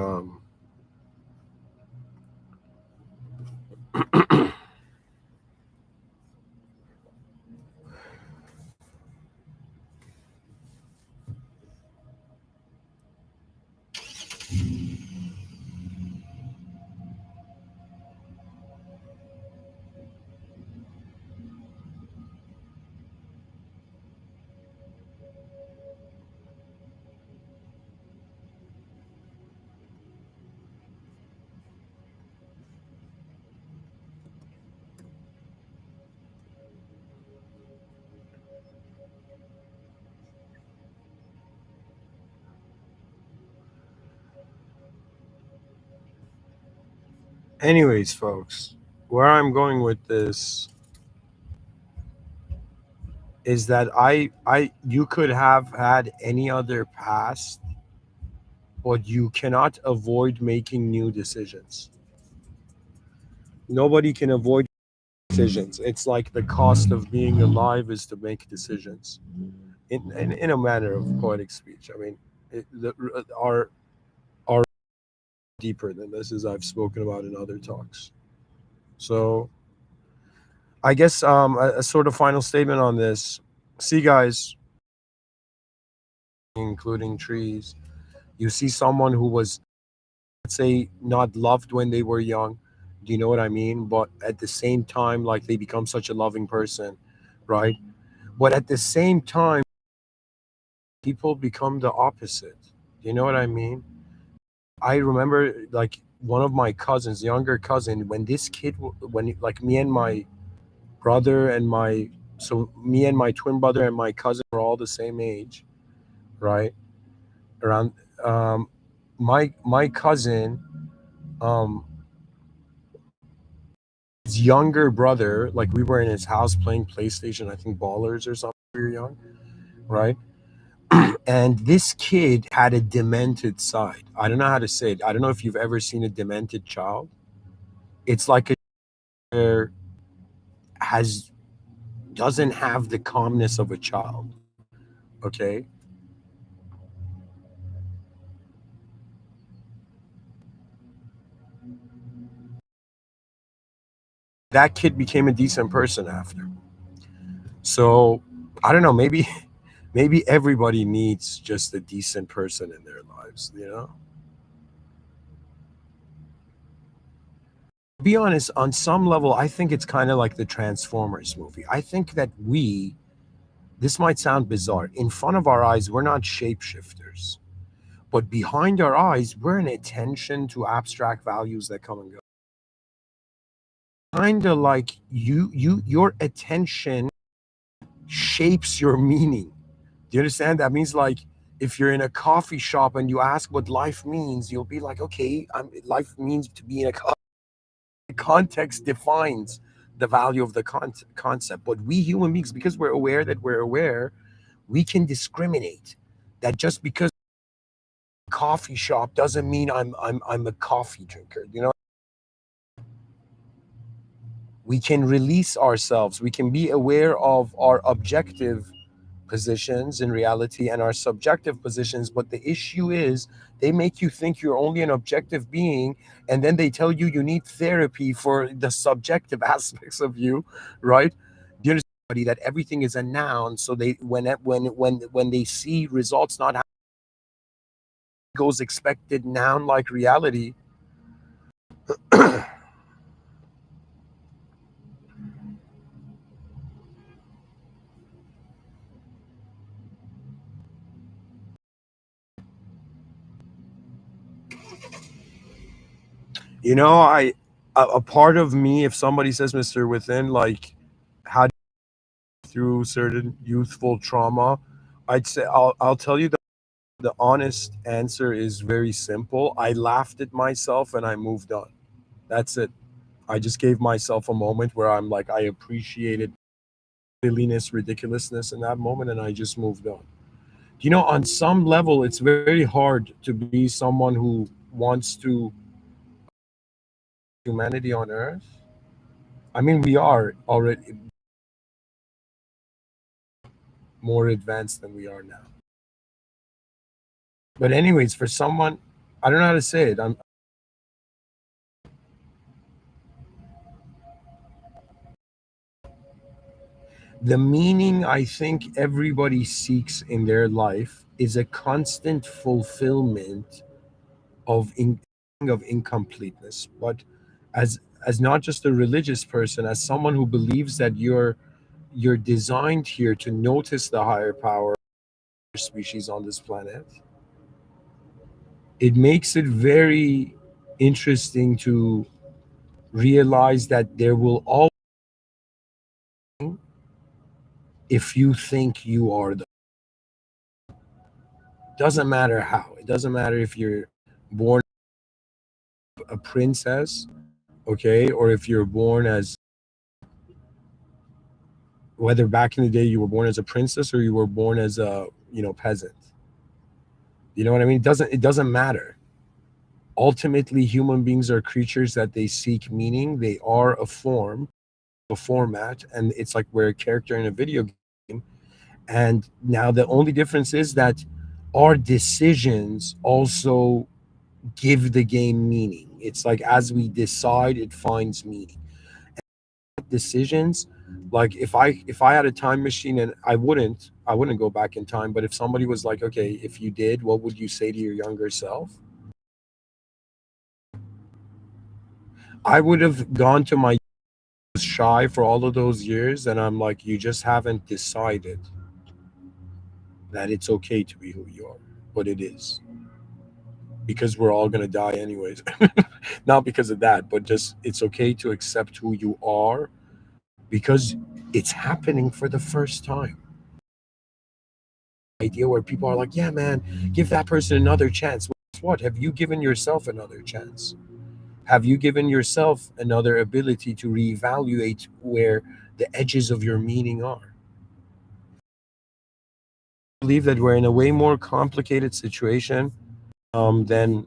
anyways, folks, where I'm going with this is that I you could have had any other past, but you cannot avoid making new decisions. Nobody can avoid decisions. It's like the cost of being alive is to make decisions. In a manner of poetic speech. I mean, our deeper than this, as I've spoken about in other talks. So I guess a sort of final statement on this. See, guys, including trees, you see someone who was, let's say, not loved when they were young. Do you know what I mean? But at the same time, like they become such a loving person, right? But at the same time, people become the opposite. Do you know what I mean? I remember like one of my cousins, younger cousin, when this kid, when like me and my brother and my, so me and my twin brother and my cousin were all the same age, right? Around, um, my cousin, um, his younger brother, like we were in his house playing PlayStation, I think Ballers or something. We were young, right? And this kid had a demented side. I don't know how to say it. I don't know if you've ever seen a demented child. It's like a has doesn't have the calmness of a child. Okay, that kid became a decent person after. So I don't know. Maybe maybe everybody needs just a decent person in their lives. You know. Be honest, on some level, I think it's kind of like the Transformers movie. I think that this might sound bizarre, in front of our eyes, we're not shapeshifters, but behind our eyes, we're an attention to abstract values that come and go. Kind of like your attention shapes your meaning. Do you understand? That means like if you're in a coffee shop and you ask what life means, you'll be like, okay, life means to be in a context defines the value of the concept. But we human beings, because we're aware that we're aware, we can discriminate that just because coffee shop doesn't mean I'm a coffee drinker. You know, we can release ourselves. We can be aware of our objective positions in reality and our subjective positions. But the issue is they make you think you're only an objective being, and then they tell you you need therapy for the subjective aspects of you, right? Do you understand that everything is a noun? So they when they see results not goes expected noun like reality. I a part of me, if somebody says Mr. Within, like, how do you through certain youthful trauma, I'll tell you the honest answer is very simple. I laughed at myself and I moved on. That's it. I just gave myself a moment where I'm like, I appreciated silliness, ridiculousness in that moment, and I just moved on. On some level, it's very hard to be someone who wants to humanity on Earth. I mean, we are already more advanced than we are now. But anyways, for someone, I don't know how to say it. The meaning I think everybody seeks in their life is a constant fulfillment of of incompleteness. But as not just a religious person, as someone who believes that you're designed here to notice the higher power species on this planet, it makes it very interesting to realize that there will always, if you think you are the, doesn't matter how, it doesn't matter if you're born a princess, okay, or if you're born as, whether back in the day you were born as a princess or you were born as a, peasant. You know what I mean? It doesn't matter. Ultimately, human beings are creatures that they seek meaning. They are a form, a format, and it's like we're a character in a video game. And now the only difference is that our decisions also give the game meaning. It's like as we decide, it finds meaning. Decisions, like if I had a time machine, and I wouldn't go back in time, but if somebody was like, okay, if you did, what would you say to your younger self? I would have gone to my shy for all of those years, and I'm like, you just haven't decided that it's okay to be who you are, but it is, because we're all going to die anyways. Not because of that, but just it's okay to accept who you are, because it's happening for the first time. Idea where people are like, yeah, man, give that person another chance. Guess what? Have you given yourself another chance? Have you given yourself another ability to reevaluate where the edges of your meaning are? I believe that we're in a way more complicated situation than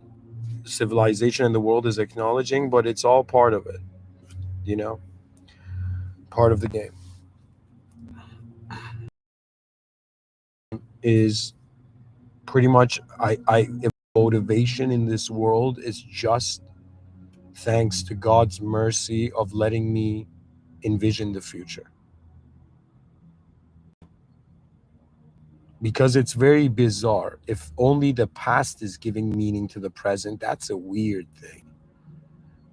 civilization and the world is acknowledging, but it's all part of it, you know, part of the game is pretty much, if motivation in this world is just thanks to God's mercy of letting me envision the future. Because it's very bizarre. If only the past is giving meaning to the present, that's a weird thing,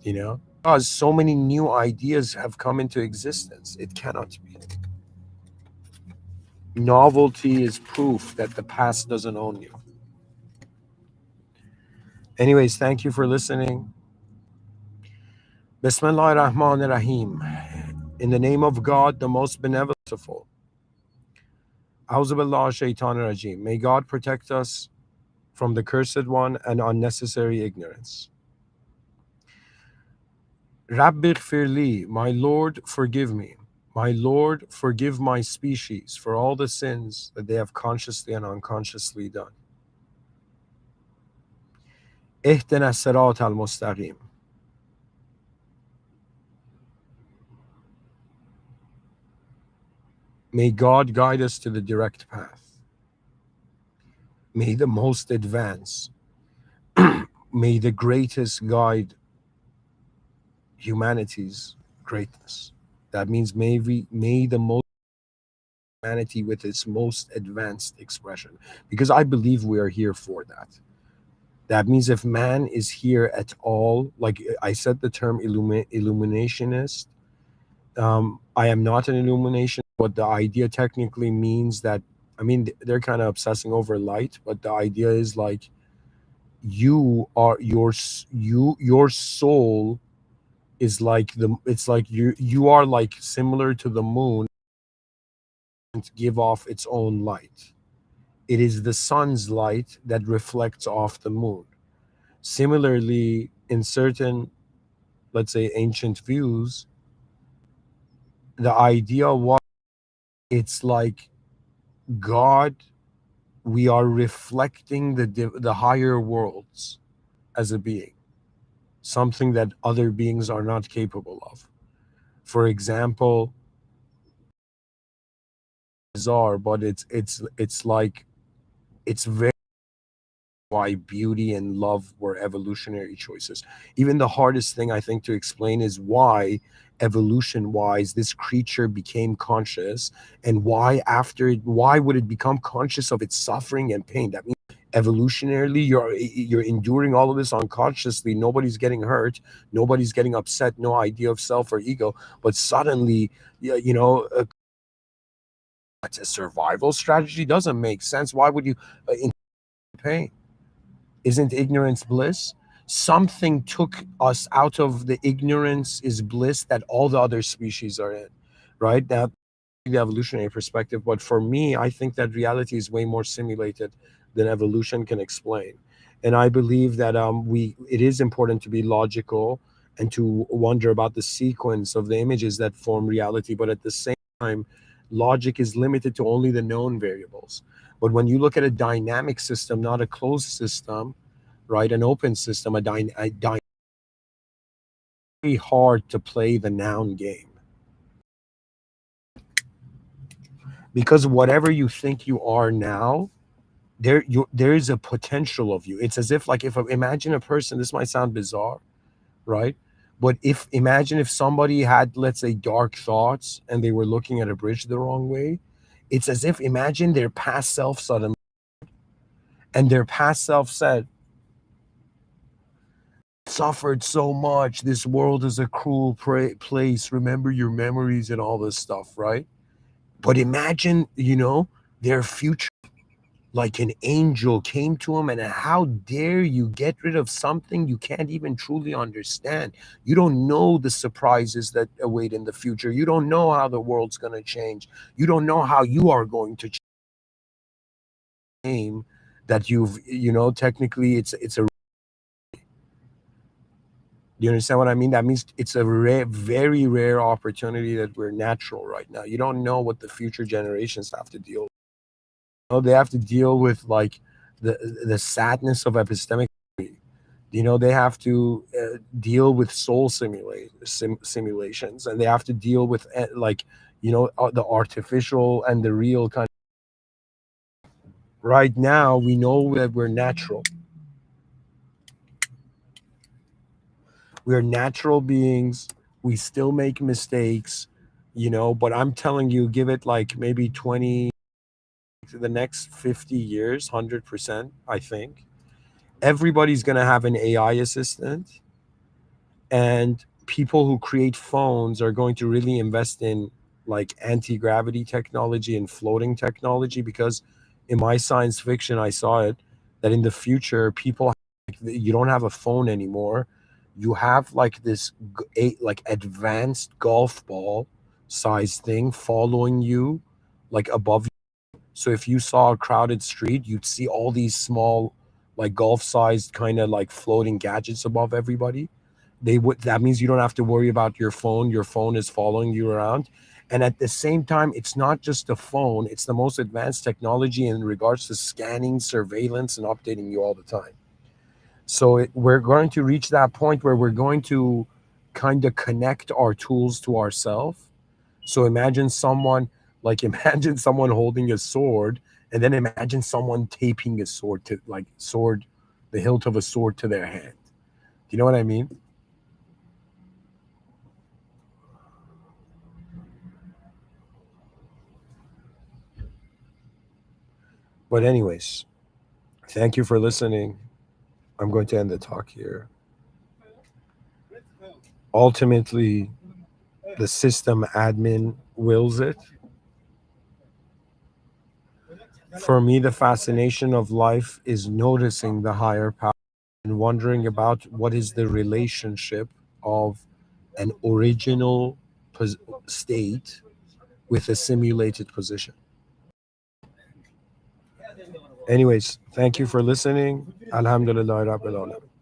you know? Because so many new ideas have come into existence. It cannot be. Novelty is proof that the past doesn't own you. Anyways, thank you for listening. Bismillah ar-Rahman ar-Rahim. In the name of God, the most benevolent, merciful. Auzubillah shaitan rajim. May God protect us from the cursed one and unnecessary ignorance. Rabbi Firli, my Lord, forgive me. My Lord, forgive my species for all the sins that they have consciously and unconsciously done. Ihdina sirat al-mustaqim. May God guide us to the direct path. May the most advanced, may the greatest guide humanity's greatness. That means may the most humanity with its most advanced expression. Because I believe we are here for that. That means if man is here at all, like I said, the term illuminationist. I am not an illumination, but the idea technically means that, I mean, they're kind of obsessing over light, but the idea is like you are your soul is like the it's like you are like similar to the moon to give off its own light. It is the sun's light that reflects off the moon. Similarly, in certain, let's say, ancient views, the idea was it's like God, we are reflecting the higher worlds as a being, something that other beings are not capable of. For example, bizarre, but it's like it's very why beauty and love were evolutionary choices. Even the hardest thing I think to explain is why evolution wise this creature became conscious, and why after it, why would it become conscious of its suffering and pain. That means evolutionarily you're enduring all of this unconsciously, nobody's getting hurt, nobody's getting upset, no idea of self or ego, but suddenly it's a survival strategy, doesn't make sense. Why would you in pain? Isn't ignorance bliss? Something took us out of the ignorance is bliss that all the other species are in, right? Now, the evolutionary perspective, but for me, I think that reality is way more simulated than evolution can explain. And I believe that it is important to be logical and to wonder about the sequence of the images that form reality, but at the same time, logic is limited to only the known variables. But when you look at a dynamic system, not a closed system, right? An open system, very hard to play the noun game because whatever you think you are now, there is a potential of you. It's as if like if imagine a person. This might sound bizarre, right? But if imagine if somebody had, let's say, dark thoughts and they were looking at a bridge the wrong way. It's as if imagine their past self suddenly, and their past self said, suffered so much. This world is a cruel place. Remember your memories and all this stuff, right? But imagine, their future, like an angel came to him, and how dare you get rid of something you can't even truly understand? You don't know the surprises that await in the future. You don't know how the world's going to change. You don't know how you are going to change that technically it's a. You understand what I mean? That means it's a rare, very rare opportunity that we're natural right now. You don't know what the future generations have to deal with. They have to deal with like the sadness of epistemic. They have to deal with soul simulations, and they have to deal with like the artificial and the real kind. Right now, we know that we're natural. We're natural beings. We still make mistakes, but I'm telling you, give it like maybe 20 to the next 50 years, 100%, I think. Everybody's going to have an AI assistant, and people who create phones are going to really invest in like anti-gravity technology and floating technology, because in my science fiction I saw it that in the future people, you don't have a phone anymore. You have like this like advanced golf ball size thing following you, like above you. So if you saw a crowded street, you'd see all these small, like golf sized kind of like floating gadgets above everybody. That means you don't have to worry about your phone is following you around. And at the same time, it's not just a phone, it's the most advanced technology in regards to scanning, surveillance, and updating you all the time. So we're going to reach that point where we're going to kind of connect our tools to ourselves. So imagine someone, like imagine someone holding a sword, and then imagine someone taping a sword to like sword, the hilt of a sword to their hand. Do you know what I mean? But anyways, thank you for listening. I'm going to end the talk here. Ultimately, the system admin wills it. For me, the fascination of life is noticing the higher power. and wondering about what is the relationship of an original state with a simulated position. Anyways, thank you for listening. Alhamdulillah Rabbil Alamin.